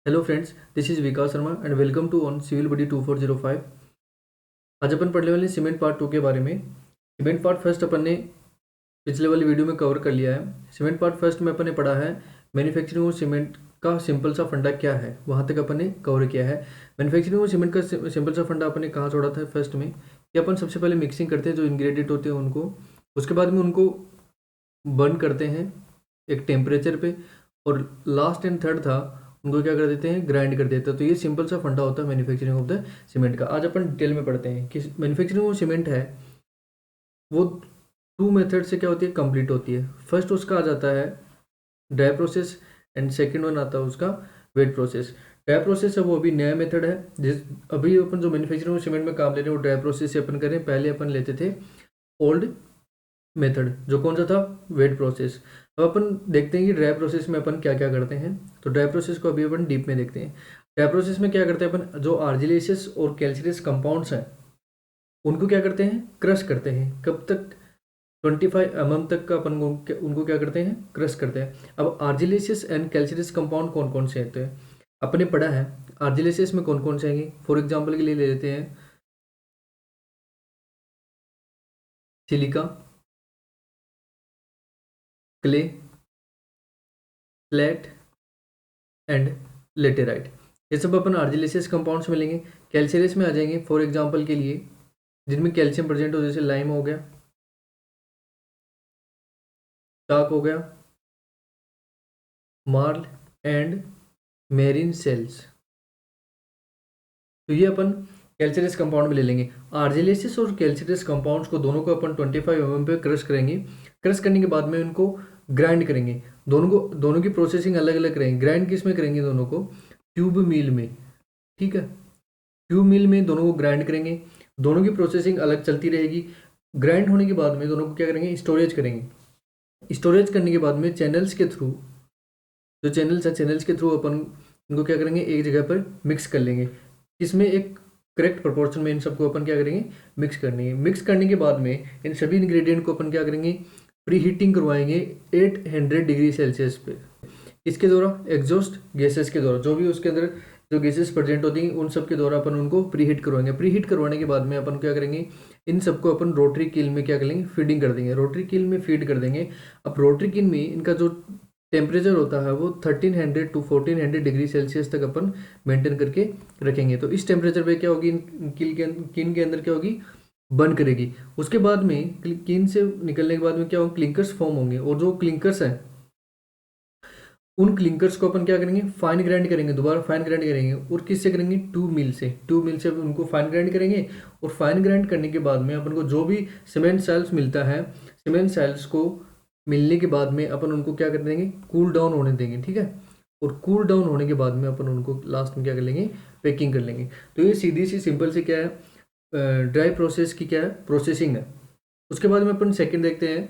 Hello friends, this is Vikas Sharma and welcome to on civil buddy 2405। आज अपन पढ़ने वाले cement part 2 के बारे में। सीमेंट पार्ट फर्स्ट अपन ने पिछले वाली वीडियो में कवर कर लिया है। सीमेंट पार्ट फर्स्ट में अपन ने पढ़ा है मैन्युफैक्चरिंग और सीमेंट का सिंपल सा फंडा क्या है, वहाँ तक अपन ने कवर किया है। मैन्युफैक्चरिंग और सीमेंट का सिंपल सा फंडा अपन ने कहाँ छोड़ा था फर्स्ट में, कि अपन सबसे पहले मिक्सिंग करते हैं जो इंग्रेडिएंट होते हैं उनको, उसके बाद में उनको बर्न करते हैं एक टेम्परेचर पे, और लास्ट एंड थर्ड था उनको क्या कर देते हैं, ग्राइंड कर देते हैं। तो ये सिंपल सा फंडा होता है मैन्युफैक्चरिंग ऑफ द सीमेंट का। आज अपन डिटेल में पढ़ते हैं कि मैन्युफैक्चरिंग ऑफ सीमेंट है वो टू मेथड से क्या होती है, कंप्लीट होती है। फर्स्ट उसका आ जाता है dry process and second one आता है उसका वेट प्रोसेस। ड्राई प्रोसेस है वो अभी नया मेथड है, जिस अभी अपन जो मैन्युफैक्चरिंग ऑफ सीमेंट में काम ले रहे हैं वो ड्राई प्रोसेस से अपन करें। पहले अपन लेते थे ओल्ड मेथड जो कौन सा था, वेट प्रोसेस। अब अपन देखते हैं कि ड्राई प्रोसेस में अपन क्या क्या करते हैं। तो ड्राई प्रोसेस को अभी अपन डीप में देखते हैं। ड्राई प्रोसेस में क्या करते हैं अपन, जो आर्जिलेसियस और कैल्शियस कंपाउंड्स हैं उनको क्या करते हैं, क्रश करते हैं। कब तक, 25 mm तक का अपन उनको क्या करते हैं, क्रश करते हैं। अब आर्जिलेसियस एंड कैल्शियस कंपाउंड कौन कौन से होते हैं अपने पढ़ा है। आर्जिलेसियस में कौन कौन से आएंगे, फॉर एग्जाम्पल के लिए ले लेते हैं silica, clay, flat and laterite. ये सब अपन आर्जिलेसियस कंपाउंड्स मिलेंगे। कैल्शियस में आ जाएंगे फॉर एग्जांपल के लिए जिनमें कैल्शियम प्रेजेंट हो, जैसे लाइम हो गया, चाक हो गया, मार्ल एंड मेरिन सेल्स। तो ये अपन कैल्शियस कंपाउंड में ले लेंगे। आर्जिलेसियस और कैल्शियस कंपाउंड्स को दोनों को अपन 25 mm पे क्रश करेंगे। क्रश करने के बाद में उनको ग्राइंड करेंगे। दोनों की प्रोसेसिंग अलग अलग करेंगे। ग्राइंड किस में करेंगे, दोनों को ट्यूब मिल में, ठीक है। ट्यूब मिल में दोनों को ग्राइंड करेंगे। दोनों की प्रोसेसिंग अलग चलती रहेगी। ग्राइंड होने के बाद में दोनों को क्या करेंगे, स्टोरेज करेंगे। स्टोरेज करने के बाद में चैनल्स के थ्रू, जो चैनल्स है चैनल्स के थ्रू अपन इनको क्या करेंगे, एक जगह पर मिक्स कर लेंगे। इसमें एक करेक्ट प्रोपोर्शन में इन सबको अपन क्या करेंगे, मिक्स करनी है। मिक्स करने के बाद में इन सभी इंग्रेडिएंट को अपन क्या करेंगे, प्री हीटिंग करवाएंगे 800 डिग्री सेल्सियस पे। इसके द्वारा एग्जॉस्ट गैसेस के द्वारा, जो भी उसके अंदर जो गैसेस प्रेजेंट होती हैं उन सब के द्वारा अपन उनको प्री हीट करवाएंगे। प्री हीट करवाने के बाद में अपन क्या करेंगे, इन सबको अपन रोटरी किल में क्या करेंगे, फीडिंग कर देंगे। रोटरी किल में फीड कर देंगे। अब रोटरी किल में इनका जो टेम्परेचर होता है वो 1300 टू 1400 डिग्री सेल्सियस तक अपन मेंटेन करके रखेंगे। तो इस टेम्परेचर पे क्या होगी, किन के अंदर क्या होगी, बर्न करेगी। उसके बाद में किन से निकलने के बाद में क्या होगा, क्लिंकर्स फॉर्म होंगे। और जो क्लिंकर्स हैं उन क्लिंकर्स को अपन क्या करेंगे, फाइन ग्राइंड करेंगे, दोबारा फाइन ग्राइंड करेंगे। और किससे करेंगे, ट्यूब मिल से उनको फाइन ग्राइंड करेंगे। और फाइन ग्राइंड करने के बाद में अपन को जो भी सीमेंट सेल्स मिलता है, सीमेंट सेल्स को मिलने के बाद में अपन उनको क्या कर देंगे, कूल डाउन होने देंगे, ठीक है। और कूल डाउन होने के बाद में अपन उनको लास्ट में क्या कर लेंगे, पैकिंग कर लेंगे। तो ये सीधी सी सिंपल से क्या है, ड्राई प्रोसेस की क्या है, प्रोसेसिंग है। उसके बाद में अपन सेकेंड देखते हैं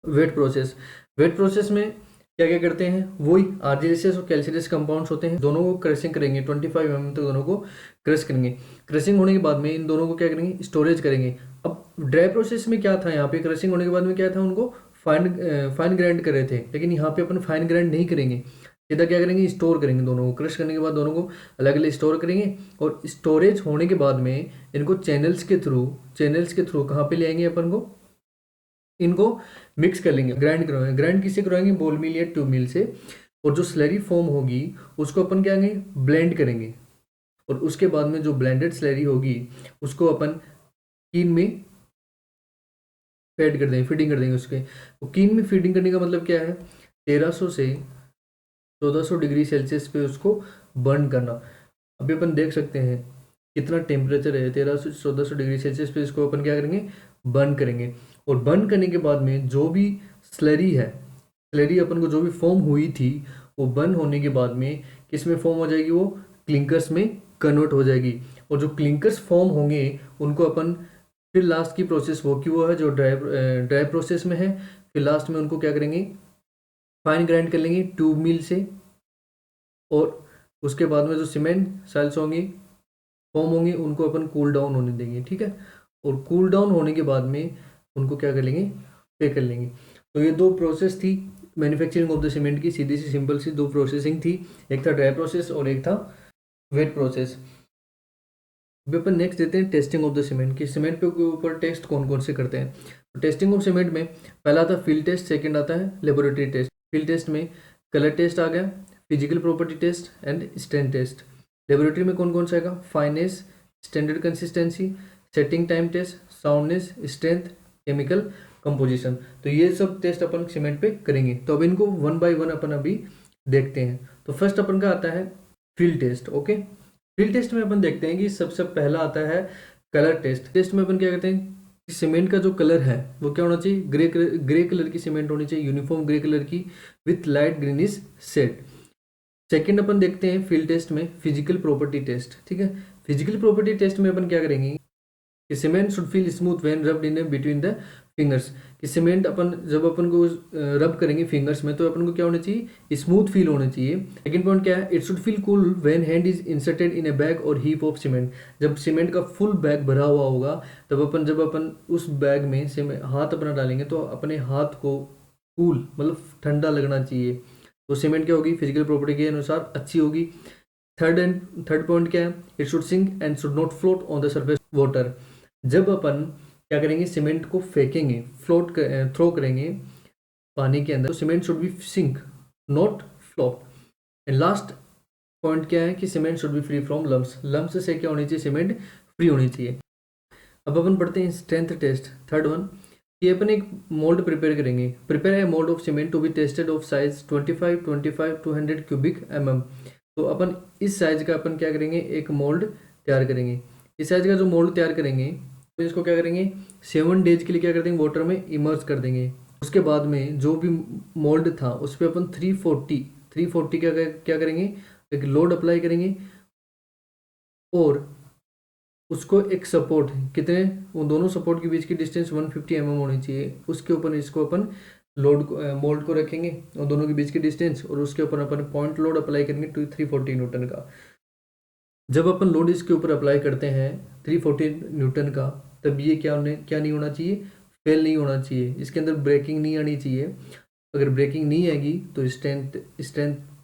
वेट प्रोसेस। वेट प्रोसेस में क्या क्या करते हैं, वही आर्जिलेसियस और कैल्शियस कंपाउंड्स होते हैं, दोनों को क्रशिंग करेंगे। 25 mm तक दोनों को क्रश करेंगे। क्रशिंग होने के बाद में इन दोनों को क्या करेंगे, स्टोरेज करेंगे। अब ड्राई प्रोसेस में क्या था, यहाँ पे क्रशिंग होने के बाद में क्या था, उनको फाइन ग्राइंड कर रहे थे। लेकिन यहाँ पे अपन फाइन ग्राइंड नहीं करेंगे, सीधा क्या करेंगे, स्टोर करेंगे। दोनों को क्रश करने के बाद दोनों को अलग अलग स्टोर करेंगे। और स्टोरेज होने के बाद में इनको चैनल्स के थ्रू कहाँ पे ले आएंगे, अपन को इनको मिक्स कर लेंगे, ग्राइंड करवाएंगे। ग्राइंड किससे करवाएंगे, बोल मिल या ट्यूब मिल से। और जो स्लरी फॉर्म होगी उसको अपन क्या करेंगे, ब्लेंड करेंगे। और उसके बाद में जो ब्लेंडेड स्लरी होगी उसको अपन कीन में फेड कर देंगे, फीडिंग कर देंगे उसके। तो कीन में फीडिंग करने का मतलब क्या है, 1300 से 1400 डिग्री सेल्सियस पे उसको बर्न करना। अभी अपन देख सकते हैं कितना टेम्परेचर है, 1300 से 1400 डिग्री सेल्सियस पे इसको अपन क्या करेंगे, बर्न करेंगे। और बर्न करने के बाद में जो भी स्लरी है, स्लरी अपन को जो भी फॉर्म हुई थी वो बर्न होने के बाद में किस में फॉर्म हो जाएगी, वो क्लिंकर्स में कन्वर्ट हो जाएगी। और जो क्लिंकर्स फॉर्म होंगे उनको अपन फिर लास्ट की प्रोसेस वो की वो है जो ड्राई प्रोसेस में है। फिर लास्ट में उनको क्या करेंगे, फाइन ग्राइंड कर लेंगे ट्यूब मिल से। और उसके बाद में जो सीमेंट सेल्स होंगी फॉर्म होंगी उनको अपन कूल डाउन होने देंगे, ठीक है। और कूल डाउन होने के बाद में उनको क्या कर लेंगे, पे कर लेंगे। तो ये दो प्रोसेस थी मैन्युफैक्चरिंग ऑफ द सीमेंट की सीधी सी सिंपल सी दो प्रोसेसिंग थी, एक था ड्राई प्रोसेस और एक था वेट प्रोसेस। अभी अपन नेक्स्ट देते हैं टेस्टिंग ऑफ द सीमेंट कि सीमेंट पे ऊपर टेस्ट कौन कौन से करते हैं। तो टेस्टिंग ऑफ सीमेंट में पहला आता है फील्ड टेस्ट, सेकंड आता है लेबोरेटरी टेस्ट। फील्ड टेस्ट में कलर टेस्ट आ गया, physical property test and strength test. Laboratory में कौन कौन सा आएगा, fineness, standard consistency, setting time test, soundness, strength, chemical composition. तो ये सब टेस्ट अपन सीमेंट पे करेंगे। तो अब इनको वन बाय वन अपन अभी देखते हैं। तो फर्स्ट अपन का आता है field test. Okay, field test में अपन देखते हैं कि सबसे पहला आता है कलर टेस्ट। टेस्ट में अपन क्या कहते हैं कि सीमेंट का जो कलर है वो क्या होना चाहिए, ग्रे कलर की सीमेंट होनी चाहिए, यूनिफॉर्म ग्रे कलर की with light greenish shade. Second अपन देखते हैं फील्ड टेस्ट में फिजिकल प्रॉपर्टी टेस्ट। ठीक है, फिजिकल प्रॉपर्टी टेस्ट में अपन क्या करेंगे कि cement should feel smooth when rubbed in between the fingers. कि सीमेंट अपन जब अपन को रब करेंगे फिंगर्स में तो अपन को क्या होना चाहिए, स्मूथ फील होना चाहिए। सेकंड पॉइंट क्या है, it should feel cool when hand is inserted in A bag और हीप ऑफ सीमेंट। जब सीमेंट का फुल बैग भरा हुआ होगा तब जब अपन उस बैग में हाथ अपना डालेंगे तो अपने हाथ को कूल मतलब ठंडा लगना चाहिए। तो सीमेंट क्या होगी, फिजिकल प्रॉपर्टी के अनुसार अच्छी होगी। थर्ड पॉइंट क्या है, it should sink and should not float on the surface water. जब अपन क्या करेंगे, सीमेंट को फेंकेंगे, थ्रो करेंगे पानी के अंदर, तो cement should be sink not float. And last point क्या है कि cement should be free from lumps. Lumps से क्या होनी चाहिए, सीमेंट फ्री होनी चाहिए। अब अपन पढ़ते हैं स्ट्रेंथ टेस्ट, थर्ड वन। ये अपन एक मोल्ड प्रिपेयर करेंगे। Prepare a mould of cement to be tested of size 25 200 cubic mm। तो अपन इस साइज का अपन क्या करेंगे, एक मोल्ड तैयार करेंगे। इस साइज का जो मोल्ड तैयार करेंगे तो इसको क्या करेंगे 7 डेज के लिए क्या कर देंगे, वाटर में इमर्स कर देंगे। उसके बाद में जो भी मोल्ड था उस पर अपन 340 क्या करेंगे, एक लोड अप्लाई करेंगे और उसको एक सपोर्ट, कितने, उन दोनों सपोर्ट के बीच की डिस्टेंस 150 mm होनी चाहिए। उसके ऊपर इसको अपन मोल्ड को रखेंगे और दोनों के बीच की डिस्टेंस, और उसके ऊपर अपन पॉइंट लोड अप्लाई करेंगे 340 न्यूटन का। जब अपन लोड इसके ऊपर अप्लाई करते हैं 340 न्यूटन का, तब ये क्या नहीं होना चाहिए, फेल नहीं होना चाहिए, इसके अंदर ब्रेकिंग नहीं आनी चाहिए। अगर ब्रेकिंग नहीं आएगी तो स्ट्रेंथ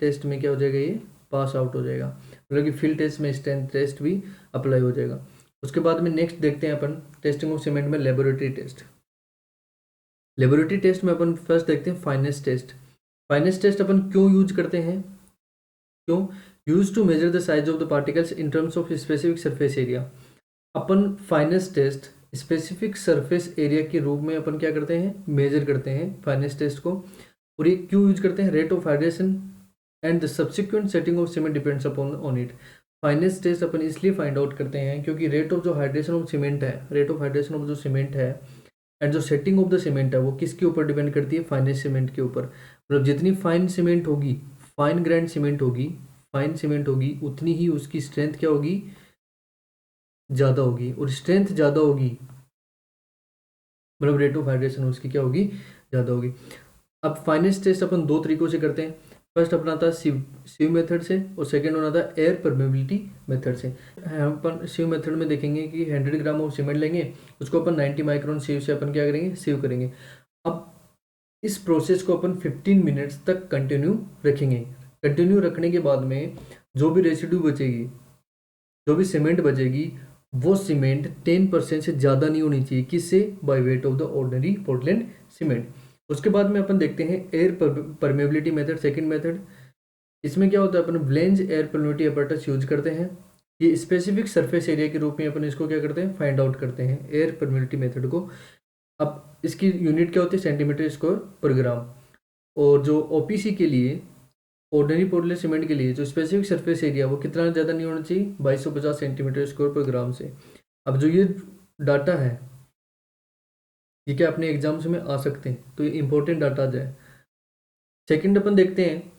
टेस्ट में क्या हो जाएगा, ये पास आउट हो जाएगा। मतलब कि फील्ड टेस्ट में स्ट्रेंथ टेस्ट भी अप्लाई हो जाएगा। उसके बाद में नेक्स्ट देखते हैं अपन टेस्टिंग ऑफ सीमेंट में लेबोरेटरी टेस्ट। लेबोरेटरी टेस्ट में अपन फर्स्ट देखते हैं फाइनेस टेस्ट। फाइनेस टेस्ट अपन क्यों यूज करते हैं, क्यों use to measure the size of the particles in terms of specific surface area. अपन fineness test specific surface area के रूप में अपन क्या करते हैं, मेजर करते हैं फाइनेस टेस्ट को। और ये क्यों यूज करते हैं, rate of hydration and the subsequent setting of cement depends upon on it. Fineness test अपन इसलिए फाइंड आउट करते हैं क्योंकि रेट ऑफ जो हाइड्रेशन ऑफ सीमेंट है, रेट ऑफ हाइड्रेशन ऑफ जो सीमेंट है एंड जो सेटिंग ऑफ द सीमेंट है वो किसके ऊपर डिपेंड करती है, फाइनेस सीमेंट के ऊपर। मतलब जितनी फाइन सीमेंट होगी, फाइन ग्रैंड सीमेंट होगी, फाइन सीमेंट होगी, उतनी ही उसकी स्ट्रेंथ क्या होगी, ज़्यादा होगी। और स्ट्रेंथ ज़्यादा होगी मतलब रेट ऑफ हाइड्रेशन उसकी क्या होगी, ज़्यादा होगी। अब फाइनेस टेस्ट अपन दो तरीकों से करते हैं। फर्स्ट अपना था सीव मेथड से और सेकेंड होना था एयर परमेबिलिटी मेथड से। अपन सीव मेथड में देखेंगे कि 100 ग्राम ऑफ सीमेंट लेंगे, उसको अपन 90 माइक्रोन सीव से अपन क्या करेंगे, सीव करेंगे। अब इस प्रोसेस को अपन 15 मिनट्स तक कंटिन्यू रखेंगे। कंटिन्यू रखने के बाद में जो भी रेसिड्यू बचेगी, जो भी सीमेंट बचेगी, वो सीमेंट 10% से ज़्यादा नहीं होनी चाहिए, किससे, by weight of the ordinary Portland cement. उसके बाद में अपन देखते हैं air permeability method, second method. इसमें क्या होता है, अपन ब्लेंज एयर परमेबिलिटी अपैरेटस यूज करते हैं। ये स्पेसिफिक सरफेस एरिया के रूप में अपन इसको क्या करते हैं, फाइंड आउट करते हैं एयर परमेबिलिटी मेथड को। अब इसकी यूनिट क्या होती है, सेंटीमीटर स्क्वायर पर ग्राम। और जो ओपीसी के लिए, ऑर्डिनरी पोर्टलैंड सीमेंट के लिए जो स्पेसिफिक सरफेस एरिया वो कितना ज़्यादा नहीं होना चाहिए, 2250 सेंटीमीटर स्क्वायर पर ग्राम से। अब जो ये डाटा है ये क्या अपने एग्जाम्स में आ सकते हैं, तो ये इंपॉर्टेंट डाटा जाए। सेकंड अपन देखते हैं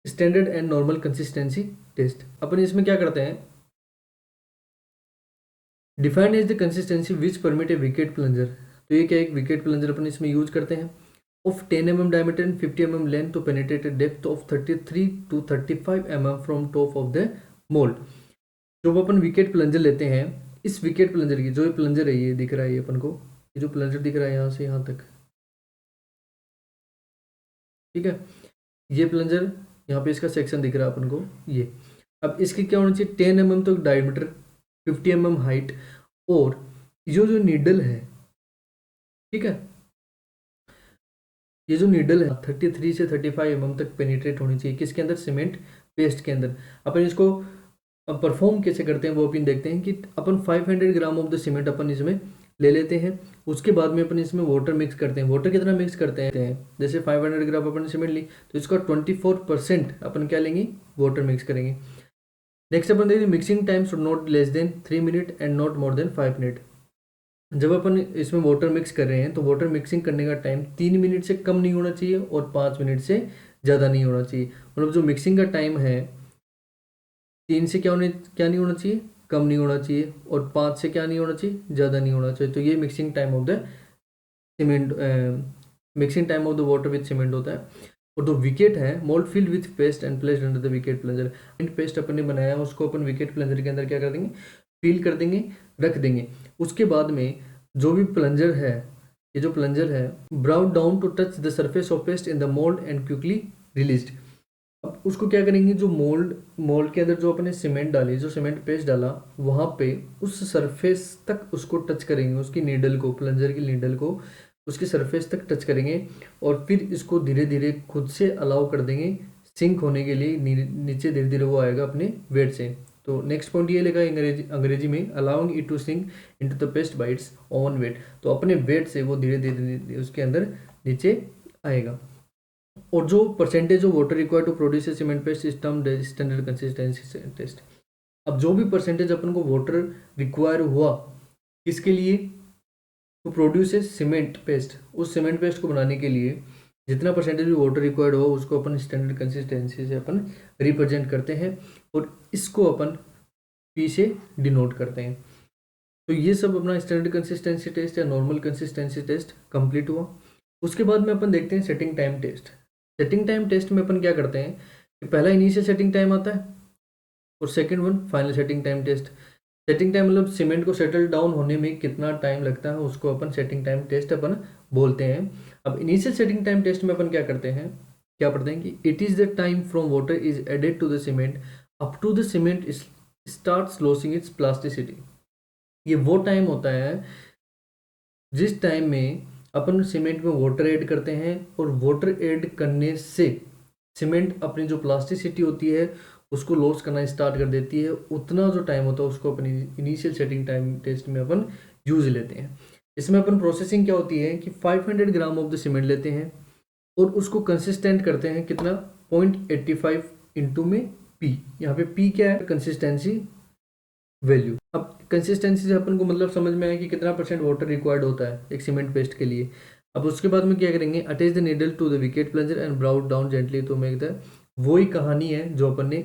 standard and normal consistency test. अपन इसमें क्या करते हैं, defined as the consistency which permit a Vicat plunger. तो ये क्या, एक विकेट प्लंजर अपन इसमें यूज करते हैं of 10 mm diameter and 50 mm length to penetrate a depth of 33 to 35 mm from top of the mold। जो अपन विकेट प्लंजर लेते हैं, इस विकेट प्लंजर की जो ये प्लंजर है, ये दिख रहा है, ये अपन को ये जो प्लंजर दिख रहा है यहाँ से यहाँ तक, ठीक है, ये प्लंजर यहाँ पे इसका सेक्शन दिख रहा है अपन को ये। अब इसकी क्या होना चाहिए, 10 mm तक डायमीटर, 50 mm हाइट, और ये जो नीडल है, ठीक है, ये जो नीडल है 33 से 35 mm तक पेनिट्रेट होनी चाहिए, किसके अंदर, सीमेंट पेस्ट के अंदर। अपन इसको अब परफॉर्म कैसे करते हैं वो अपन देखते हैं कि अपन 500 ग्राम ऑफ द सीमेंट अपन इसमें ले लेते हैं। उसके बाद में अपन इसमें वाटर मिक्स करते हैं। वाटर कितना मिक्स करते हैं, जैसे 500 ग्राम अपन सीमेंट ली तो इसका 24% अपन क्या लेंगे, वाटर मिक्स करेंगे। नेक्स्ट अपन देखते हैं mixing time should not less than 3 minute and not more than 5 minute. जब अपन इसमें वाटर मिक्स कर रहे हैं तो वाटर मिक्सिंग करने का टाइम 3 मिनट से कम नहीं होना चाहिए और 5 मिनट से ज़्यादा नहीं होना चाहिए। मतलब जो मिक्सिंग का टाइम है 3 से क्या नहीं होना चाहिए, कम नहीं होना चाहिए, और 5 से क्या नहीं होना चाहिए, ज़्यादा नहीं होना चाहिए। तो ये mixing time of the cement, mixing time of the water with cement होता है। और जो विकेट है, mould filled with paste and placed under the Vicat plunger. Paste अपन ने बनाया है उसको अपन विकेट प्लंजर के अंदर क्या कर देंगे, फिल कर देंगे, रख देंगे। उसके बाद में जो भी प्लंजर है, ये जो प्लंजर है, brought down to touch the surface of paste in the mould and quickly released. अब उसको क्या करेंगे, जो मोल्ड मोल्ड के अंदर जो अपने सीमेंट डाली, जो सीमेंट पेस्ट डाला, वहाँ पे उस सरफेस तक उसको टच करेंगे, उसकी नीडल को, प्लंजर की नीडल को उसकी सरफेस तक टच करेंगे, और फिर इसको धीरे धीरे खुद से अलाउ कर देंगे सिंक होने के लिए। नीचे धीरे धीरे वो आएगा अपने वेट से। तो नेक्स्ट पॉइंट ये लिखा है अंग्रेजी में, allowing it to sink into the paste by its own weight. तो अपने वेट से वो धीरे धीरे उसके अंदर नीचे आएगा। और जो percentage of water required to produce a cement paste is termed standard consistency test. अब जो भी परसेंटेज अपन को वाटर रिक्वायर हुआ किसके लिए, to produce a cement paste, उस सीमेंट पेस्ट को बनाने के लिए जितना परसेंटेज भी वाटर रिक्वायर्ड हो उसको अपन स्टैंडर्ड कंसिस्टेंसी से अपन रिप्रेजेंट करते हैं, और इसको अपन पी से डिनोट करते हैं। तो ये सब अपना स्टैंडर्ड कंसिस्टेंसी टेस्ट या नॉर्मल कंसिस्टेंसी टेस्ट कंप्लीट हुआ। उसके बाद में अपन देखते हैं setting time test. Setting time test में अपन क्या करते हैं कि पहला इनिशियल सेटिंग टाइम आता है और second one final setting time test. Setting time मतलब सीमेंट को सेटल डाउन होने में कितना टाइम लगता है, उसको अपन सेटिंग टाइम टेस्ट अपन बोलते हैं। अब इनिशियल सेटिंग टाइम टेस्ट में अपन क्या करते हैं, क्या पढ़ते हैं कि it is the time from water is added to the cement up to the cement starts losing its plasticity. ये वो टाइम होता है जिस टाइम में अपन सीमेंट में वाटर ऐड करते हैं, और वाटर ऐड करने से सीमेंट अपनी जो प्लास्टिसिटी होती है उसको लॉस करना स्टार्ट कर देती है। उतना जो टाइम होता है उसको अपनी इनिशियल सेटिंग टाइम टेस्ट में अपन यूज लेते हैं। इसमें अपन प्रोसेसिंग क्या होती है कि 500 ग्राम ऑफ द सीमेंट लेते हैं और उसको कंसिस्टेंट करते हैं कितना, 0.85 इंटू में पी। यहाँ पे पी क्या है, कंसिस्टेंसी वैल्यू। अब कंसिस्टेंसी से अपन को मतलब समझ में आया कि कितना परसेंट वाटर रिक्वायर्ड होता है एक सीमेंट पेस्ट के लिए। अब उसके बाद में क्या करेंगे, attach the needle to the Vicat plunger and brought down gently to make the, वही कहानी है जो अपन ने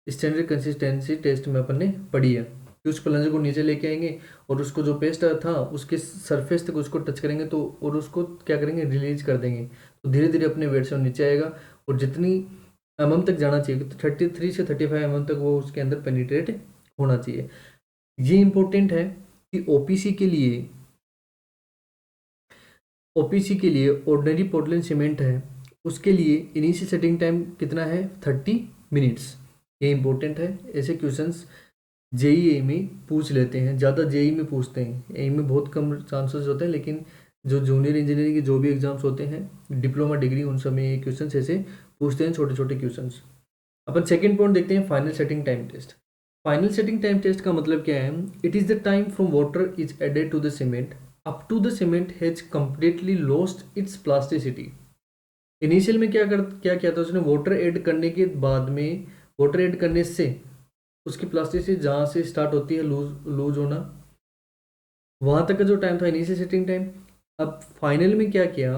स्टैंडर्ड कंसिस्टेंसी टेस्ट में अपन ने पढ़ी है कि उस प्लंजर को नीचे लेके आएंगे और उसको जो पेस्ट था उसके सरफेस तक उसको टच करेंगे, तो और उसको क्या करेंगे, रिलीज कर देंगे। तो धीरे धीरे अपने वेट से नीचे आएगा और जितनी mm तक जाना चाहिए, तो 33 से 35 mm तक वो उसके अंदर पेनिट्रेट होना चाहिए। ये इंपॉर्टेंट है कि ओपीसी के लिए ऑर्डिनरी पोर्टलैंड सीमेंट है, उसके लिए इनिशियल सेटिंग टाइम कितना है, 30 मिनट्स। ये इंपॉर्टेंट है, ऐसे क्वेश्चंस जेईई में पूछ लेते हैं, ज़्यादा जेईई में पूछते हैं, एई में बहुत कम चांसेस होते हैं, लेकिन जो जूनियर इंजीनियरिंग के जो भी एग्जाम्स होते हैं, डिप्लोमा डिग्री, उन सब में ये क्वेश्चन ऐसे पूछते हैं, छोटे छोटे क्वेश्चंस। अपन सेकेंड पॉइंट देखते हैं, final setting time test. Final setting time test का मतलब क्या है, it is the time from water is added to the cement up to the cement has completely lost its plasticity. Initial में क्या किया था उसने, वाटर ऐड करने के बाद में, वाटर ऐड करने से उसकी प्लास्टिसिटी जहाँ से स्टार्ट होती है लूज होना, वहाँ तक का जो टाइम था इनिशियल सेटिंग टाइम। अब फाइनल में क्या किया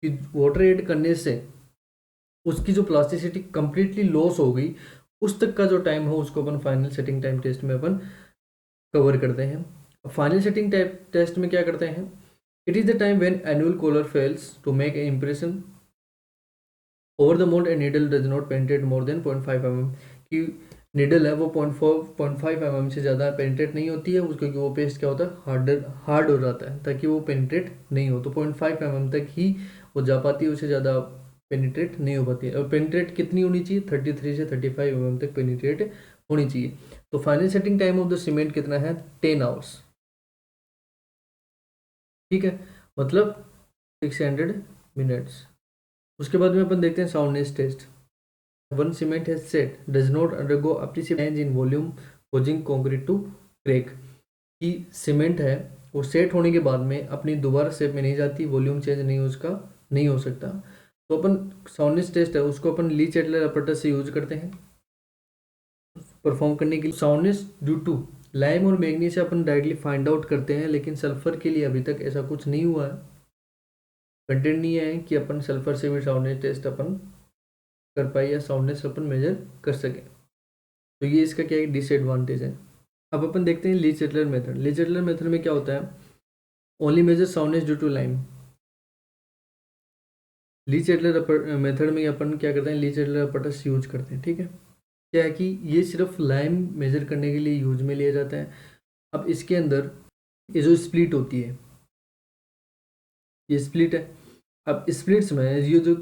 कि वाटर ऐड करने से उसकी जो प्लास्टिसिटी कंप्लीटली लॉस हो गई, उस तक का जो टाइम हो उसको अपन फाइनल सेटिंग टाइम टेस्ट में अपन कवर करते हैं। फाइनल सेटिंग टेस्ट में क्या करते हैं, it is the time when annual collar fails to make a impression over the mould and needle does not penetrate more than 0.5 mm। की needle है वो 0.5 mm से ज़्यादा पेनिट्रेट नहीं होती है, क्योंकि वो पेस्ट क्या होता है, हार्ड हो जाता है, ताकि वो पेनिट्रेट नहीं हो। तो 0.5 mm तक ही वो जा पाती है, उससे ज़्यादा पेनिट्रेट नहीं हो पाती है। और पेनिट्रेट कितनी होनी चाहिए, 33 से 35 तक पेनिट्रेट होनी चाहिए। तो final setting time of the cement कितना है, 10 आवर्स। ठीक है, मतलब 600 मिनट्स। उसके बाद में अपन देखते हैं soundness test. One cement has set does not undergo appreciable change in volume causing concrete to crack। कि सीमेंट है वो सेट होने के बाद में अपनी दोबारा शेप में नहीं जाती, वॉल्यूम चेंज नहीं उसका नहीं हो सकता। तो अपन साउंडनेस टेस्ट है उसको अपन ली चैटलर अपरेटस से यूज करते हैं परफॉर्म करने के लिए। साउंडनेस ड्यू टू लाइम और मैग्नीज से अपन डायरेक्टली फाइंड आउट करते हैं, लेकिन सल्फर के लिए अभी तक ऐसा कुछ नहीं हुआ है, कंटेंट नहीं है कि अपन सल्फर से भी साउंडनेस टेस्ट अपन कर पाए या साउंडनेस अपन मेजर कर सके। तो ये इसका क्या एक डिसएडवांटेज है। अब अपन देखते हैं Le Chatelier method. Le Chatelier method में क्या होता है, only measure soundness due to lime. Le Chatelier method में अपन क्या करते हैं, ली चैटलर अपरेटस यूज करते हैं। ठीक है, क्या है कि ये सिर्फ लाइम मेजर करने के लिए यूज में लिया जाता है। अब इसके अंदर ये जो स्प्लिट होती है, ये स्प्लिट है। अब स्प्लिट्स में ये जो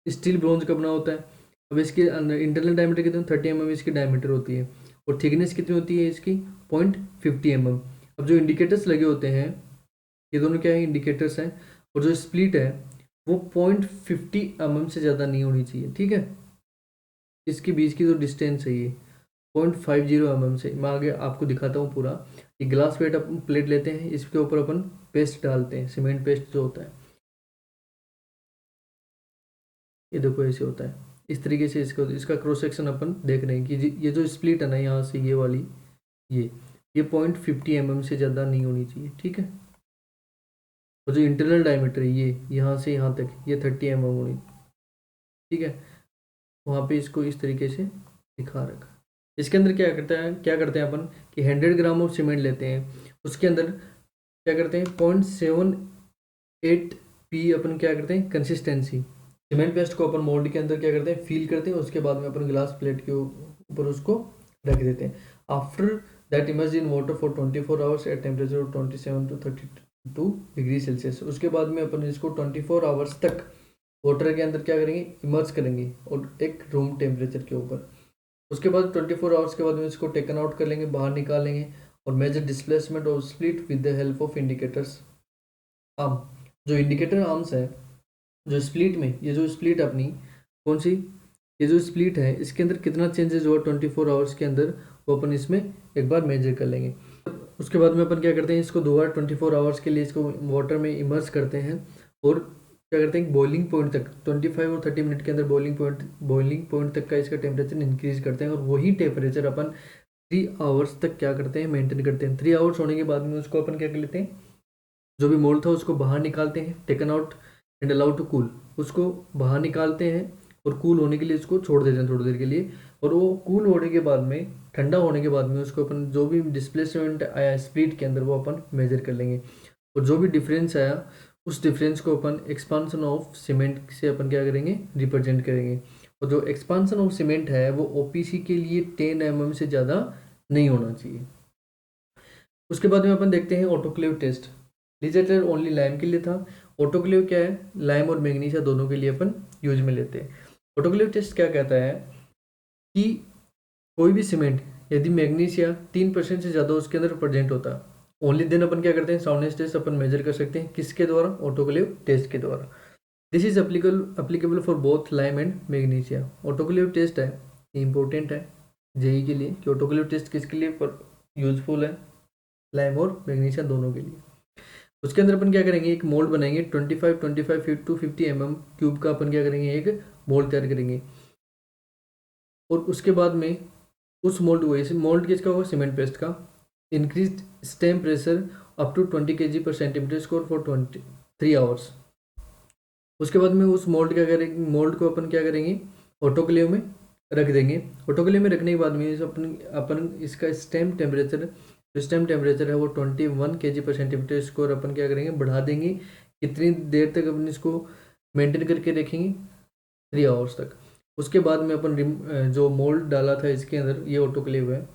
स्टील ब्रॉन्ज का बना होता है, अब इसके अंदर इंटरनल डायमीटर कितनी 30 mm इसकी डायमीटर होती है, और थिकनेस कितनी होती है इसकी 0.50 mm। अब जो इंडिकेटर्स लगे होते हैं, ये दोनों क्या है, इंडिकेटर्स हैं, और जो स्प्लिट है वो 0.50 mm से ज़्यादा नहीं होनी चाहिए। ठीक है, इसके बीच की जो डिस्टेंस है ये 0.50 mm से, मैं आगे आपको दिखाता हूँ पूरा। ये ग्लास प्लेट अपन प्लेट लेते हैं, इसके ऊपर अपन पेस्ट डालते हैं, सीमेंट पेस्ट जो होता है, ये देखो ऐसे होता है। इस तरीके से इसका क्रॉस सेक्शन अपन देख रहे हैं कि ये जो स्प्लिट है ना यहाँ से ये वाली, ये 0.50 mm से ज़्यादा नहीं होनी चाहिए। ठीक है, और जो इंटरनल डायमीटर है ये यहाँ से यहाँ तक ये 30 mm होनी। ठीक है, वहाँ पे इसको इस तरीके से दिखा रखा। इसके अंदर क्या करते हैं अपन कि 100 ग्राम ऑफ सीमेंट लेते हैं, उसके अंदर क्या करते हैं 0.78 पी अपन क्या करते हैं कंसिस्टेंसी सीमेंट पेस्ट को अपन मोल्ड के अंदर क्या करते हैं फिल करते हैं, उसके बाद में अपन ग्लास प्लेट के ऊपर उसको रख देते हैं। After that emerge in water for 24 hours at temperature 27 to 32 degree Celsius. उसके बाद में अपन इसको 24 आवर्स तक वाटर के अंदर क्या करेंगे, इमर्ज करेंगे, और एक रूम टेम्परेचर के ऊपर। उसके बाद 24 आवर्स के बाद में इसको टेकन आउट कर लेंगे, बाहर निकालेंगे, और मेजर डिस्प्लेसमेंट और split with the help of indicators arm. जो इंडिकेटर आर्म्स है जो स्प्लिट में, ये जो स्प्लिट अपनी कौन सी, ये जो स्प्लिट है इसके अंदर कितना चेंजेस हुआ 24 आवर्स के अंदर, वो अपन इसमें एक बार मेजर कर लेंगे। उसके बाद में अपन क्या करते हैं, इसको दोबारा 24 आवर्स के लिए इसको वाटर में इमर्स करते हैं, और क्या करते हैं बॉइलिंग पॉइंट तक 25 और 30 मिनट के अंदर बॉइलिंग पॉइंट तक का इसका टेम्परेचर इंक्रीज करते हैं, और वही टेम्परेचर अपन 3 आवर्स तक क्या करते हैं मेंटेन करते हैं। 3 आवर्स होने के बाद में उसको अपन क्या कर लेते हैं, जो भी मोल्ड था उसको बाहर निकालते हैं, taken out and allowed to cool, उसको बाहर निकालते हैं और कूल होने के लिए इसको छोड़ देते हैं थोड़ी देर के लिए। और वो कूल होने के बाद में, ठंडा होने के बाद में, उसको अपन जो भी डिस्प्लेसमेंट आया स्प्लिट के अंदर वो अपन मेजर कर लेंगे, और जो भी डिफरेंस आया उस डिफरेंस को अपन एक्सपांसन ऑफ सीमेंट से अपन क्या करेंगे रिप्रेजेंट करेंगे। और जो एक्सपांसन ऑफ सीमेंट है वो ओपीसी के लिए 10 mm से ज़्यादा नहीं होना चाहिए। उसके बाद में अपन देखते हैं ऑटोक्लेव टेस्ट। लीचेटर ओनली लाइम के लिए था, ऑटोक्लेव क्या है, लाइम और मैग्नीशिया दोनों के लिए अपन यूज में लेते हैं। ऑटोक्लेव टेस्ट क्या कहता है कि कोई भी सीमेंट यदि मैग्नीशिया 3% से ज़्यादा उसके अंदर प्रेजेंट होता है, ओनली देन अपन क्या करते हैं साउंडनेस टेस्ट अपन मेजर कर सकते हैं, किसके द्वारा, ऑटोक्लेव टेस्ट के द्वारा। This is applicable for both lime and magnesia. Autoclave test है इंपॉर्टेंट है जेई के लिए, कि ऑटोक्लेव टेस्ट किसके लिए यूजफुल है, लाइम और मैग्नीशिया दोनों के लिए। उसके अंदर अपन क्या करेंगे, एक मोल्ड बनाएंगे 25 फीट टू 50 mm क्यूब का, अपन क्या करेंगे एक मोल्ड तैयार करेंगे, और उसके बाद में उस मोल्ड को, मोल्ड किसका होगा, सीमेंट पेस्ट का, increase steam pressure up to 20 kg पर सेंटीमीटर स्क्वायर फॉर 23 आवर्स। उसके बाद में उस मोल्ड क्या करेंगे, मोल्ड को अपन क्या करेंगे ऑटोक्लेव में रख देंगे। ऑटोक्लेव में रखने के बाद में अपन इसका स्टेम टेम्परेचर, जो स्टेम टेम्परेचर है वो 21 kg पर सेंटीमीटर स्क्वायर अपन क्या करेंगे बढ़ा देंगे। कितनी देर तक अपन इसको मेंटेन करके रखेंगे, 3 आवर्स तक। उसके बाद में अपन जो मोल्ड डाला था इसके अंदर, ये ऑटोक्लेव है,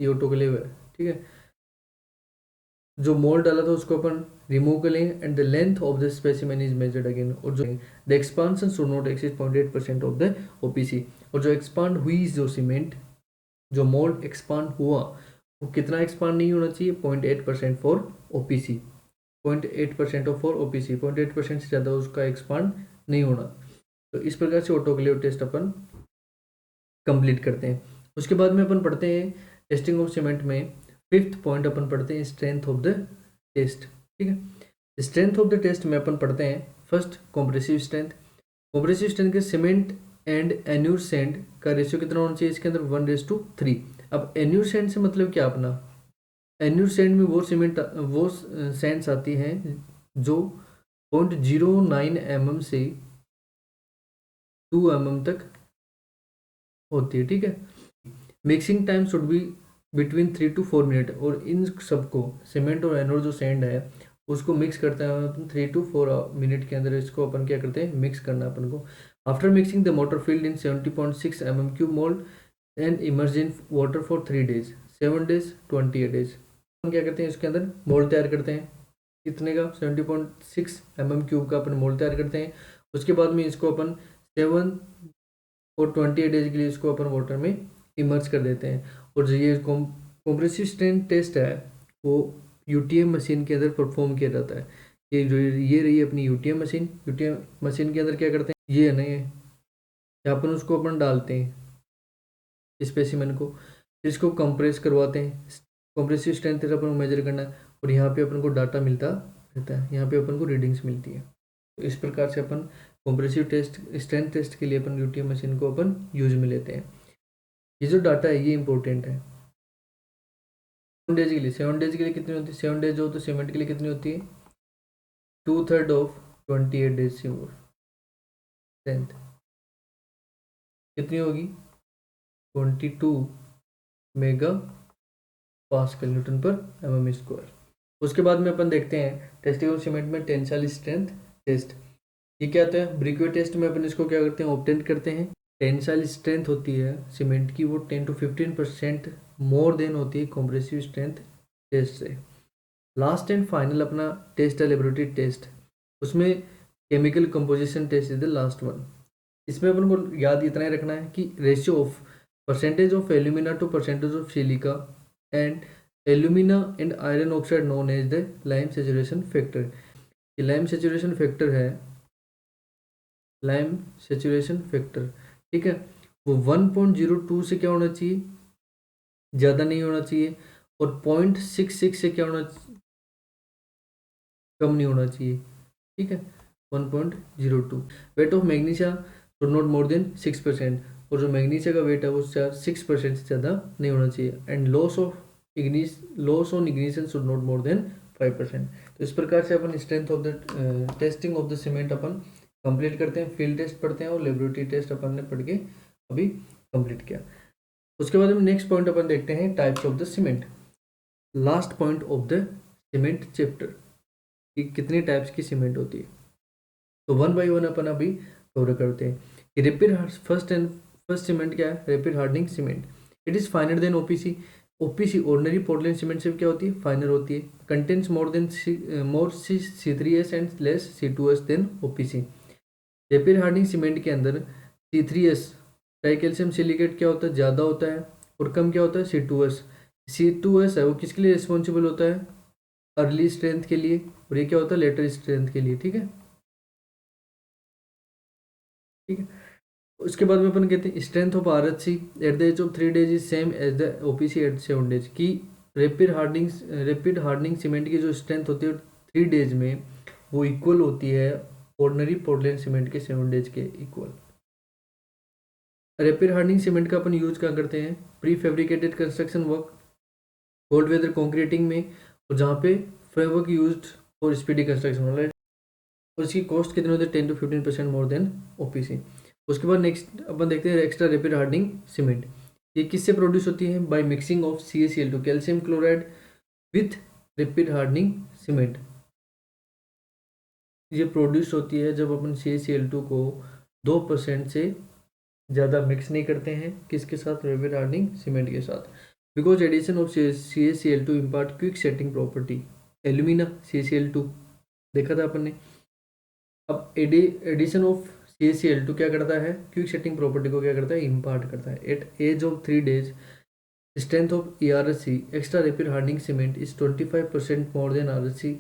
ये ऑटोक्लेव है, ठीक है। जो मोल्ड डाला था उसको अपन रिमूव कर लेंगे and the length of the specimen is measured again, और जो the expansion should not exceed 0.8% of the OPC, और जो एक्सपांड हुई जो सीमेंट, जो मोल्ड एक्सपांड हुआ वो कितना एक्सपांड नहीं होना चाहिए, 0.8% for OPC, 0.8% of for OPC, 0.8% से ज़्यादा उसका एक्सपांड नहीं होना। तो इस प्रकार से ऑटोक्लेव टेस्ट अपन कंप्लीट करते हैं। उसके बाद में अपन पढ़ते हैं टेस्टिंग ऑफ सीमेंट में 5th पॉइंट अपन पढ़ते हैं स्ट्रेंथ ऑफ द टेस्ट। ठीक है, स्ट्रेंथ ऑफ द टेस्ट में अपन पढ़ते हैं first compressive strength. Compressive strength के सीमेंट एंड एन्यूर सैंड का रेशियो कितना होना चाहिए इसके अंदर, 1:3। अब एन्यूर सैंड से मतलब क्या अपना, एन्यूर सैंड में वो सैंड्स आती हैं जो 0.09 mm से 2 mm तक होती है। ठीक है, mixing time should be between 3 to 4 minute, और इन सबको सीमेंट और एनोर जो सैंड है उसको मिक्स करते हैं अपन 3 to 4 मिनट के अंदर, इसको अपन क्या करते हैं, मिक्स करना अपन को। After mixing the motor field in 70.6 mm3 mould and emerge in water for 3 days, 7 days, 28 days। अपन क्या करते हैं इसके अंदर मोल्ड तैयार करते हैं, कितने का, 70.6 mm3 का अपन मोल्ड तैयार करते हैं। उसके बाद में इसको अपन 7 और 28 डेज के लिए इसको अपन वाटर में इमर्ज कर देते हैं। और जो ये कॉम्प्रेसिव स्ट्रेंथ टेस्ट है वो यूटीएम मशीन के अंदर परफॉर्म किया जाता है। ये जो ये रही अपनी यूटीएम मशीन के अंदर क्या करते हैं, ये नहीं है, यहाँ पर उसको अपन डालते हैं स्पेसिमेन को, इसको कंप्रेस करवाते हैं। कॉम्प्रेसिव स्ट्रेंथ अपन को मेजर करना है और यहाँ पे अपन को डाटा मिलता रहता है, यहाँ पे अपन को रीडिंग्स मिलती है। तो इस प्रकार से अपन कॉम्प्रेसिव टेस्ट स्ट्रेंथ टेस्ट के लिए अपन यूटीएम मशीन को अपन यूज में लेते हैं। ये जो डाटा है ये इंपॉर्टेंट है। 7 डेज के लिए, 7 डेज के लिए कितनी होती है, 7 डेज हो तो सीमेंट के लिए कितनी होती है, 2/3 ऑफ 28 डेज स्ट्रेंथ कितनी होगी, 22 मेगा पास्कल न्यूटन पर mm²। उसके बाद में अपन देखते हैं टेस्टिंग ऑफ सीमेंट में टेंसाइल स्ट्रेंथ टेस्ट। ये क्या होता है, ब्रिकवे टेस्ट में अपन इसको क्या करते हैं, ऑब्टेन करते हैं। टेंसाइल स्ट्रेंथ होती है सीमेंट की वो 10 to 15% मोर देन होती है कॉम्प्रेसिव स्ट्रेंथ टेस्ट से। लास्ट एंड फाइनल अपना टेस्ट है लेबोरेटरी टेस्ट, उसमें chemical composition test is the last one. इसमें अपन को याद इतना ही रखना है कि ratio of percentage of alumina to percentage of silica and alumina and iron oxide known as the lime saturation factor. ये लाइम सेचुरेशन फैक्टर है, लाइम सेचुरेशन फैक्टर, ठीक है, वो 1.02 से क्या होना चाहिए, ज़्यादा नहीं होना चाहिए, और 0.66 से क्या होना, कम नहीं होना चाहिए। ठीक है, 1.02। Weight of magnesia should not more then 6%, और जो मैग्नीशिया का वेट है वो 6% से ज़्यादा नहीं होना चाहिए। And loss on ignition should not more than 5%। तो इस प्रकार से अपन strength of the testing of the cement अपन कंप्लीट करते हैं। फील्ड टेस्ट पढ़ते हैं और लेबोरेटरी टेस्ट अपन ने पढ़ के अभी कंप्लीट किया। उसके बाद में नेक्स्ट पॉइंट अपन देखते हैं types of the cement, last point of the cement chapter, कि कितने टाइप्स की सीमेंट होती है। तो 1 by 1 अपन अभी कवर करते हैं कि फर्स्ट सीमेंट क्या है, rapid hardening cement. It is finer than OPC. OPC ordinary Portland cement से क्या होती है, फाइनर होती है। Contents more C3S and less C2S than OPC. Rapid hardening cement के अंदर C3S ट्राइकैल्शियम सिलिकेट क्या होता है, ज़्यादा होता है, और कम क्या होता है, C2S है वो किसके लिए रिस्पॉन्सिबल होता है, अर्ली स्ट्रेंथ के लिए, और ये क्या होता है, लेटर स्ट्रेंथ के लिए। ठीक है, ठीक है। उसके बाद में अपन कहते हैं strength of RHC at the age of 3 days is same as the OPC at 7 days, की रैपिड हार्डनिंग सीमेंट की जो स्ट्रेंथ होती है 3 days में वो इक्वल होती है ऑर्डिनरी पोर्टलैंड सीमेंट के 7 days के इक्वल। रैपिड हार्डनिंग सीमेंट का अपन यूज क्या करते हैं, prefabricated construction work, cold weather concreting में, और जहाँ पे framework used for speedy construction वाला, और इसकी कॉस्ट कितनी होती है, 10 to 15% मोर देन OPC। उसके बाद नेक्स्ट अपन देखते हैं एक्स्ट्रा रैपिड हार्डनिंग सीमेंट। ये किससे प्रोड्यूस होती है, by mixing of CaCl2 calcium chloride with rapid hardening cement. ये प्रोड्यूस होती है जब अपन CaCl2 को 2% से ज़्यादा मिक्स नहीं करते हैं, किसके साथ, रैपिड हार्डनिंग सीमेंट के साथ। Because addition of CaCl2 impart quick setting property, alumina CaCl2 देखा था अपन ने। अब एडिशन ऑफ CaCl2 क्या करता है, क्विक सेटिंग प्रॉपर्टी को क्या करता है, इम्पार्ट करता है। At age of 3 days strength of ERC extra rapid hardening cement is 25% more than RC।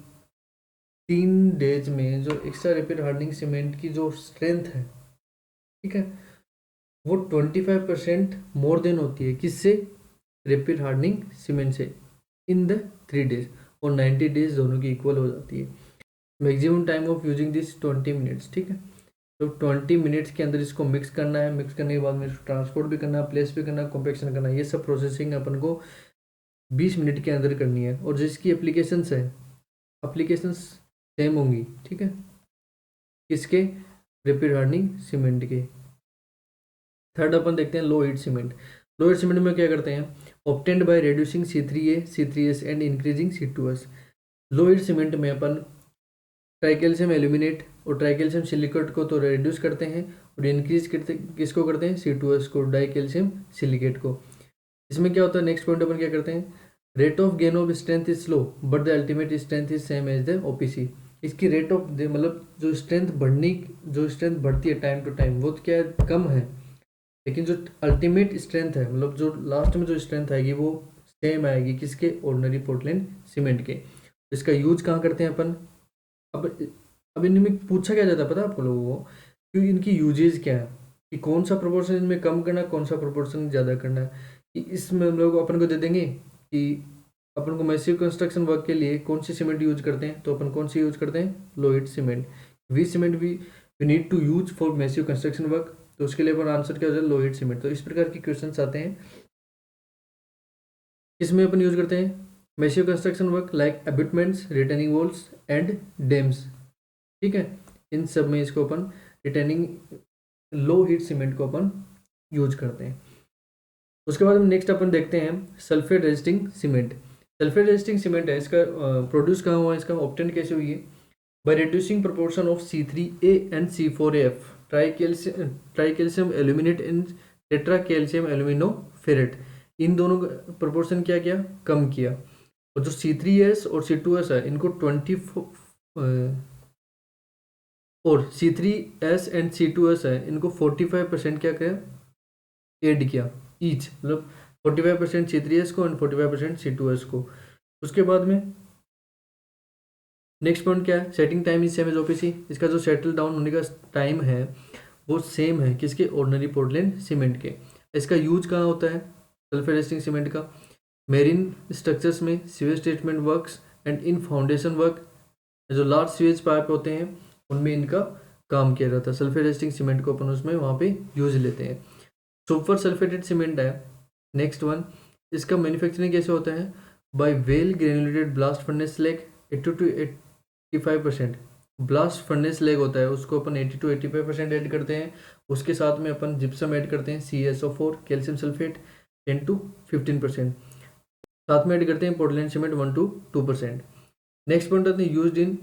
3 days में जो एक्स्ट्रा रैपिड हार्डनिंग सीमेंट की जो स्ट्रेंथ है, ठीक है, वो 25% मोर देन होती है किससे, रैपिड हार्डनिंग सीमेंट से, इन द 3 days, और 90 days दोनों की इक्वल हो जाती है। Maximum time of using this 20 minutes, ठीक है। तो 20 मिनट्स के अंदर इसको मिक्स करना है, मिक्स करने के बाद में इसको ट्रांसपोर्ट भी करना है, प्लेस भी करना है, कॉम्पेक्शन करना है, ये सब प्रोसेसिंग अपन को 20 मिनट के अंदर करनी है। और जिसकी एप्लीकेशंस है, एप्लीकेशंस सेम होंगी, ठीक है, किसके, रैपिड हार्डनिंग सीमेंट के। थर्ड अपन देखते हैं लो हीट सीमेंट। लो हीट सीमेंट में क्या करते हैं, obtained by reducing C3A C3S and increasing C2S। Low heat cement में अपन ट्राइकैल्शियम एल्यूमिनेट और ट्राइकैल्शियम सिलिकेट को तो रिड्यूस करते हैं, और इंक्रीज करते किसको करते हैं, C2S को, डाइकैल्शियम सिलिकेट को। इसमें क्या होता है, नेक्स्ट पॉइंट अपन क्या करते हैं, rate of gain of strength is slow but the ultimate strength is same as the OPC। इसकी रेट ऑफ मतलब जो स्ट्रेंथ बढ़ती है टाइम टू टाइम, वो तो क्या है, कम है, लेकिन जो अल्टीमेट स्ट्रेंथ है, मतलब जो लास्ट में जो स्ट्रेंथ आएगी वो सेम आएगी किसके, ऑर्डिनरी पोर्टलैंड सीमेंट के। इसका यूज कहाँ करते हैं अपन, अब अब इनमें पूछा क्या जाता है पता है आपको लोगों को, कि इनकी यूजेज क्या है, कि कौन सा प्रोपोर्शन इनमें कम करना है, कौन सा प्रोपोर्शन ज़्यादा करना है। कि इसमें हम लोग अपन को दे देंगे कि अपन को मैसिव कंस्ट्रक्शन वर्क के लिए कौन सी सीमेंट यूज करते हैं, तो अपन कौन सी यूज करते हैं, low heat cement. We cement we need to use for massive construction work, तो उसके लिए अपन आंसर क्या हो जाए, लो हीट सीमेंट। तो इस प्रकार के क्वेश्चन आते हैं, इसमें अपन यूज करते हैं massive construction work like abutments, retaining walls and dams, ठीक है। इन सब में इसको अपन रिटेनिंग लो हीट सीमेंट को अपन यूज करते हैं। उसके बाद नेक्स्ट अपन देखते हैं sulphate resisting cement. Sulphate resisting cement है, इसका प्रोड्यूस कहाँ हुआ है, इसका ऑब्टेन कैसे हुई है, by reducing proportion of C3A and C4AF tricalcium aluminate and tetracalcium aluminoferrite. इन दोनों का प्रोपोर्शन क्या किया, कम किया। और जो C3S और C2S है, इनको 24 और C3S एंड C2S है, इनको 45% क्या किया, एड किया ईच, मतलब 45% C3S को एंड 45% C2S को। उसके बाद में नेक्स्ट पॉइंट क्या है, setting time is same as OPC। इसका जो सेटल डाउन होने का टाइम है वो सेम है किसके, ऑर्डिनरी पोर्टलैंड सीमेंट के। इसका यूज कहाँ होता है, सल्फर रेजिस्टिंग सीमेंट का, मेरीन स्ट्रक्चर्स में, sewage treatment works and in foundation work, जो लार्ज सीवेज पाइप होते हैं उनमें इनका काम किया जाता है। सल्फर रेजिस्टिंग सीमेंट को अपन उसमें वहाँ पे यूज लेते हैं। सुपर सल्फेटेड सीमेंट है नेक्स्ट वन। इसका मैन्युफैक्चरिंग कैसे होता है, by well granulated blast furnace slag 80 to 85%। Blast furnace slag होता है, उसको अपन 80 to 85% ऐड करते हैं। उसके साथ में अपन जिप्सम ऐड करते हैं, CaSO4 कैल्शियम सल्फेट 10 to 15%। साथ में ऐड करते हैं Portland cement 1 to 2%। Next point आते हैं used in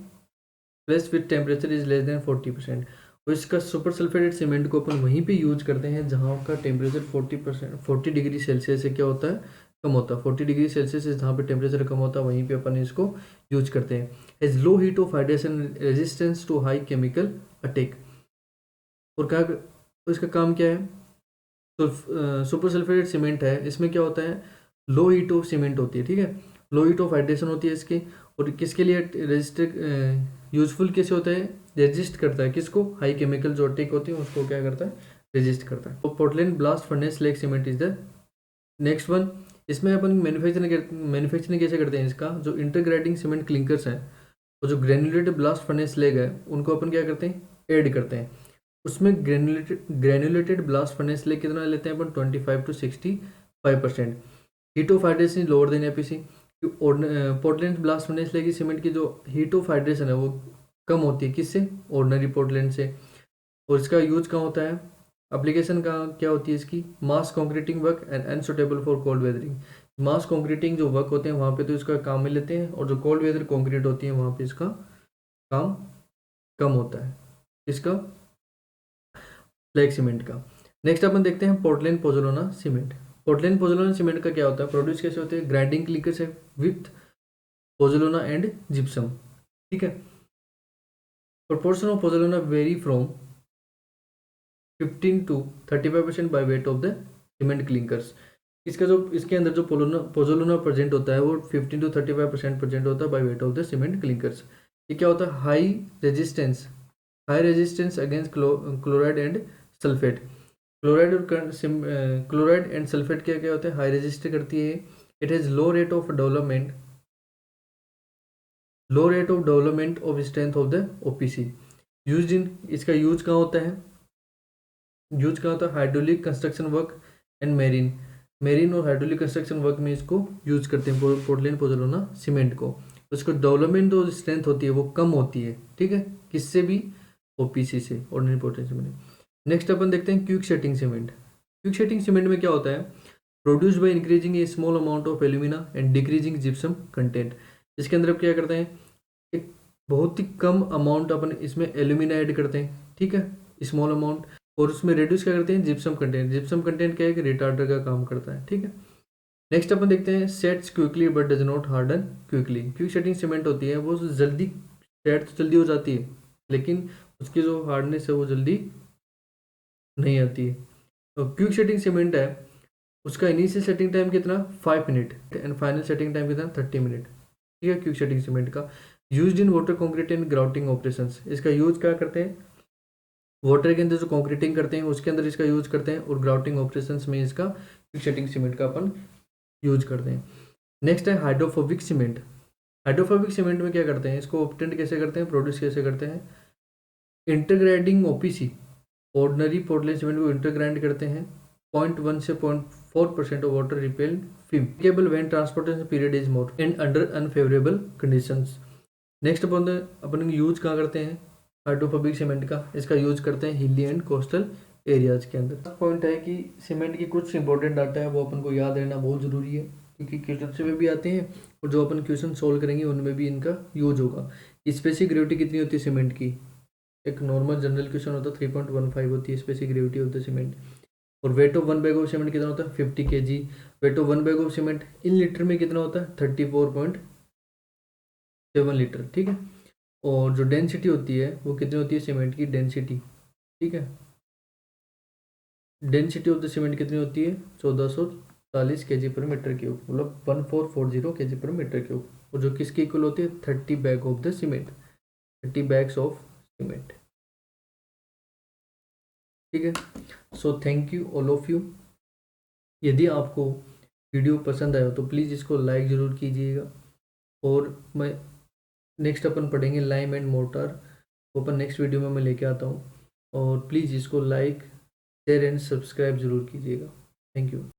place with temperature is less than 40%। और इसका सुपर सल्फेटेड सीमेंट को अपन वहीं पे यूज करते हैं जहाँ का टेम्परेचर 40 डिग्री सेल्सियस से क्या होता है, कम होता है। 40 डिग्री सेल्सियस से जहाँ पे टेम्परेचर कम होता है वहीं पे अपन इसको यूज करते हैं। As low heat of hydration resistance to high chemical attack. और क्या, तो इसका काम क्या है, तो सुपर सल्फेटेड सीमेंट है, इसमें क्या होता है, लो हीट ऑफ सीमेंट होती है, ठीक है, लो हीट ऑफ हाइड्रेशन होती है इसकी। और किसके लिए रेजिस्टर यूजफुल कैसे होता है, रेजिस्ट करता है किसको, हाई केमिकल जो अटैक होती है उसको क्या करता है, रेजिस्ट करता है। तो Portland blast furnace slag cement is the next one. इसमें अपन मैन्युफैक्चरिंग कैसे करते हैं, इसका जो इंटरग्रेडिंग सीमेंट क्लिंकर्स हैं और जो ग्रेनुलेटेड ब्लास्ट फर्नेस स्लैग है उनको अपन क्या करते हैं, ऐड करते हैं। उसमें ग्रेनुलेटेड ब्लास्ट फर्नेस स्लैग कितना लेते हैं अपन, 25 to 65%। Heat of hydration lower than APC। Portland blast furnace slag की सीमेंट की जो हीट ऑफ हाइड्रेशन है वो कम होती है किससे, ऑर्डिनरी पोर्टलैंड से। और इसका यूज कहाँ होता है, एप्लीकेशन का क्या होती है इसकी, mass concreting work and unsuitable for cold weathering. Mass concreting जो वर्क होते हैं वहाँ पे तो इसका काम में लेते हैं, और जो कोल्ड वेदर कॉन्क्रीट होती है वहाँ पे इसका काम कम होता है, इसका फ्लैग सीमेंट का। नेक्स्ट अपन देखते हैं Portland pozzolana cement. Portland pozzolana cement का क्या होता है, प्रोड्यूस कैसे होते हैं, ग्राइंडिंग क्लिकर से विथ पोज़ोलाना एंड जिप्सम, ठीक है। Proportion of pozzolana very from 15 to 35% by weight of the cement clinkers. इसका जो इसके अंदर जो पोज़ोलाना प्रेजेंट होता है वो 15 to 35% प्रेजेंट होता है by weight of the cement clinkers. ये क्या होता है, high resistance against chloride and sulphate. Chloride and sulphate क्या क्या होता है, हाई रेजिस्ट करती है। It has low rate of development of strength of the OPC. Use in, इसका यूज कहाँ होता है, hydraulic construction work and marine और हाइड्रोलिक कंस्ट्रक्शन वर्क में इसको यूज करते हैं, पोर्टलैंड पोज़ोलाना सीमेंट को। उसको डेवलपमेंट जो स्ट्रेंथ होती है वो कम होती है, ठीक है, किससे भी, ओपीसी से, ऑर्डिनरी पोर्टलैंड सीमेंट। नेक्स्ट अपन देखते हैं quick setting cement. Quick setting cement में क्या होता है, produce by increasing A small amount of alumina and decreasing gypsum content. इसके अंदर अब क्या करते हैं, एक बहुत ही कम अमाउंट अपन इसमें एल्यूमिना ऐड करते हैं, ठीक है, स्मॉल अमाउंट, और उसमें रिड्यूस क्या करते हैं, जिप्सम कंटेंट। जिप्सम कंटेंट क्या है कि रिटार्डर का काम करता है, ठीक है। नेक्स्ट अपन देखते हैं sets quickly but does not harden quickly. Quick setting cement होती है वो जल्दी सेट तो जल्दी हो जाती है, लेकिन उसकी जो हार्डनेस है वो जल्दी नहीं आती है। तो क्विक सेटिंग सीमेंट है, उसका इनिशियल सेटिंग टाइम कितना, 5 minute, and final setting time कितना, 30 मिनट, ठीक है। क्विक सेटिंग सीमेंट का used in water concrete and grouting operations. इसका यूज क्या करते हैं, वाटर के अंदर जो कंक्रीटिंग करते हैं उसके अंदर इसका यूज करते हैं, और ग्राउटिंग ऑपरेशंस में इसका क्विक सेटिंग सीमेंट का अपन यूज करते हैं। नेक्स्ट है हाइड्रोफोबिक सीमेंट। हाइड्रोफोबिक सीमेंट में क्या करते हैं, इसको ऑब्टेंड कैसे करते हैं, प्रोड्यूस कैसे करते हैं, इंटरग्राइंडिंग ओपीसी, ऑर्डिनरी पोर्टलैंड सीमेंट को इंटरग्राइंड करते हैं 0.1 से 0.4% of water repel film cable when transportation period is more and under unfavourable conditions. Next upon use कहाँ करते हैं हाइड्रोफोबिक सीमेंट का, इसका यूज करते हैं हिली एंड कोस्टल एरियाज के अंदर। पॉइंट है कि सीमेंट की कुछ इंपॉर्टेंट डाटा है वो अपन को याद रहना बहुत ज़रूरी है, क्योंकि क्वेश्चन में भी आते हैं और जो अपन क्वेश्चन सोल्व करेंगे उनमें भी इनका यूज होगा। स्पेसिफिक ग्रेविटी कितनी होती है सीमेंट की, एक नॉर्मल जनरल क्वेश्चन होता है 3.15 होती है स्पेसिफिक ग्रेविटी होती है सीमेंट। और weight of 1 bag of cement कितना होता है, 50 kg। Weight of 1 bag of cement in litre में कितना होता है, 34.7 लीटर, ठीक है। और जो डेंसिटी होती है वो कितनी होती है सीमेंट की डेंसिटी, ठीक है, डेंसिटी ऑफ द सीमेंट कितनी होती है 1440 kg पर मीटर क्यूब, मतलब 1440 kg पर मीटर क्यूब। और जो किसकी इक्वल होती है 30 bag of the cement, 30 bags of cement, ठीक है। So thank you all of you. यदि आपको वीडियो पसंद आया तो प्लीज़ इसको लाइक ज़रूर कीजिएगा, और मैं नेक्स्ट अपन पढ़ेंगे लाइम एंड मोर्टार, वो अपन नेक्स्ट वीडियो में मैं लेके आता हूँ। और प्लीज़ इसको लाइक शेयर एंड सब्सक्राइब ज़रूर कीजिएगा। Thank you.